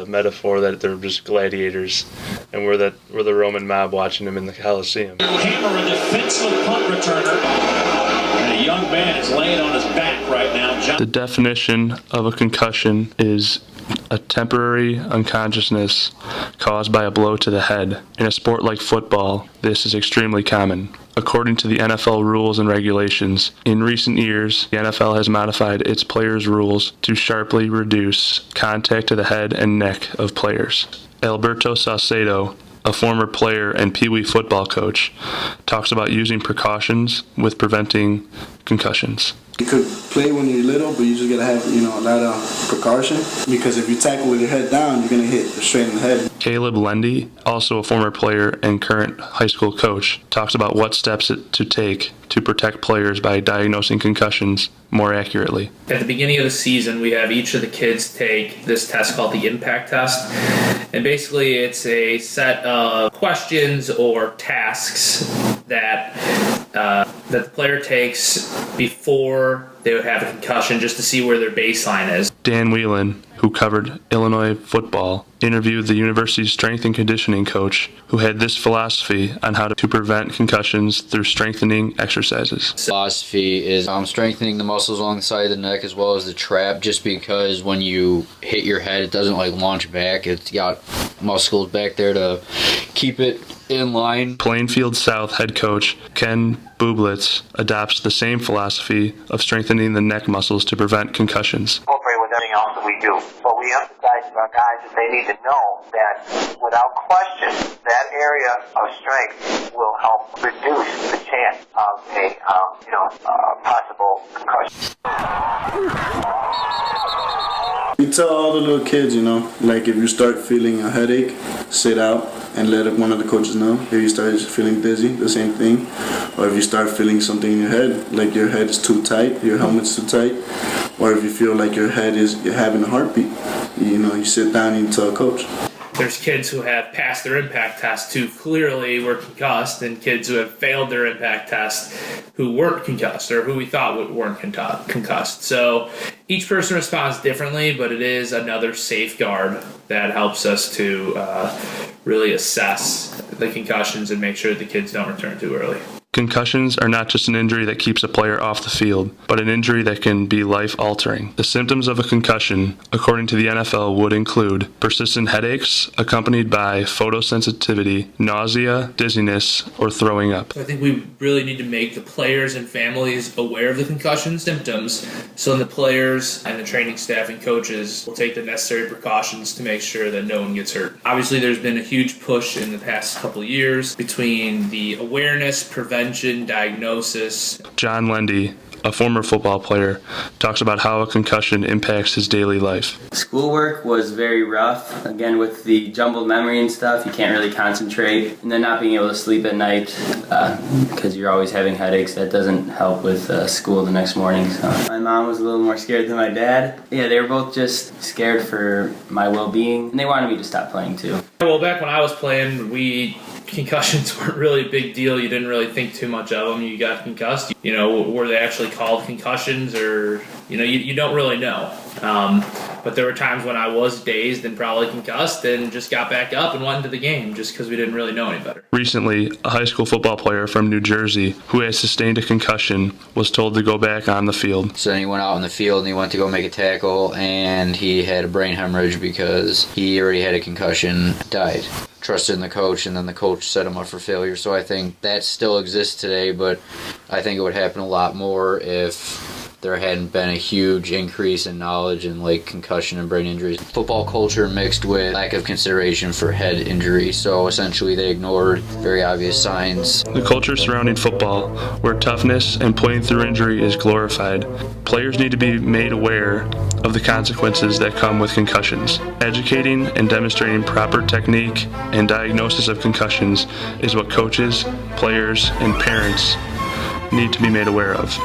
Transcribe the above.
metaphor that they're just gladiators, and we're the Roman mob watching them in the Coliseum. Hammer, a defensive punt returner, and a young man is laying on his back right now. The definition of a concussion is a temporary unconsciousness caused by a blow to the head. In a sport like football, this is extremely common. According to the NFL rules and regulations, in recent years, the NFL has modified its players' rules to sharply reduce contact to the head and neck of players. Alberto Saucedo, a former player and Pee Wee football coach, talks about using precautions with preventing concussions. You could play when you're little, but you just gotta have, a lot of precaution, because if you tackle with your head down, you're gonna hit straight in the head. Caleb Lendy, also a former player and current high school coach, talks about what steps to take to protect players by diagnosing concussions more accurately. At the beginning of the season, we have each of the kids take this test called the impact test. And basically it's a set of questions or tasks that the player takes before they would have a concussion, just to see where their baseline is. Dan Whelan, who covered Illinois football, interviewed the university's strength and conditioning coach, who had this philosophy on how to prevent concussions through strengthening exercises. Philosophy is strengthening the muscles along the side of the neck as well as the trap, just because when you hit your head, it doesn't launch back. It's got muscles back there to keep it in line. Plainfield South head coach Ken Bublitz adopts the same philosophy of strengthening the neck muscles to prevent concussions. Incorporate with everything else that we do. But we emphasize to our guys that they need to know that without question, that area of strength will help reduce the chance of a possible concussion. You tell all the little kids, if you start feeling a headache, sit out and let one of the coaches know. If you start feeling dizzy, the same thing. Or if you start feeling something in your head, like your head is too tight, your helmet's too tight. Or if you feel like you're having a heartbeat, you sit down and you tell a coach. There's kids who have passed their impact test who clearly were concussed, and kids who have failed their impact test who weren't concussed, or who we thought weren't concussed. So each person responds differently, but it is another safeguard that helps us to really assess the concussions and make sure that the kids don't return too early. Concussions are not just an injury that keeps a player off the field, but an injury that can be life-altering. The symptoms of a concussion, according to the NFL, would include persistent headaches accompanied by photosensitivity, nausea, dizziness, or throwing up. I think we really need to make the players and families aware of the concussion symptoms, so the players and the training staff and coaches will take the necessary precautions to make sure that no one gets hurt. Obviously, there's been a huge push in the past couple of years between the awareness, prevention, diagnosis. John Lendy, a former football player, talks about how a concussion impacts his daily life. Schoolwork was very rough. Again, with the jumbled memory and stuff, you can't really concentrate. And then not being able to sleep at night because you're always having headaches, that doesn't help with school the next morning. So my mom was a little more scared than my dad. Yeah, they were both just scared for my well-being, and they wanted me to stop playing too. Well, back when I was playing, concussions weren't really a big deal. You didn't really think too much of them. You got concussed. Were they actually called concussions, or you don't really know. But there were times when I was dazed and probably concussed and just got back up and went into the game just because we didn't really know any better. Recently, a high school football player from New Jersey who has sustained a concussion was told to go back on the field. So then he went out in the field and he went to go make a tackle, and he had a brain hemorrhage because he already had a concussion, died. Trusted in the coach, and then the coach set him up for failure. So I think that still exists today, but I think it would happen a lot more if there hadn't been a huge increase in knowledge in concussion and brain injuries. Football culture mixed with lack of consideration for head injury, so essentially they ignored very obvious signs. The culture surrounding football, where toughness and playing through injury is glorified, players need to be made aware of the consequences that come with concussions. Educating and demonstrating proper technique and diagnosis of concussions is what coaches, players, and parents need to be made aware of.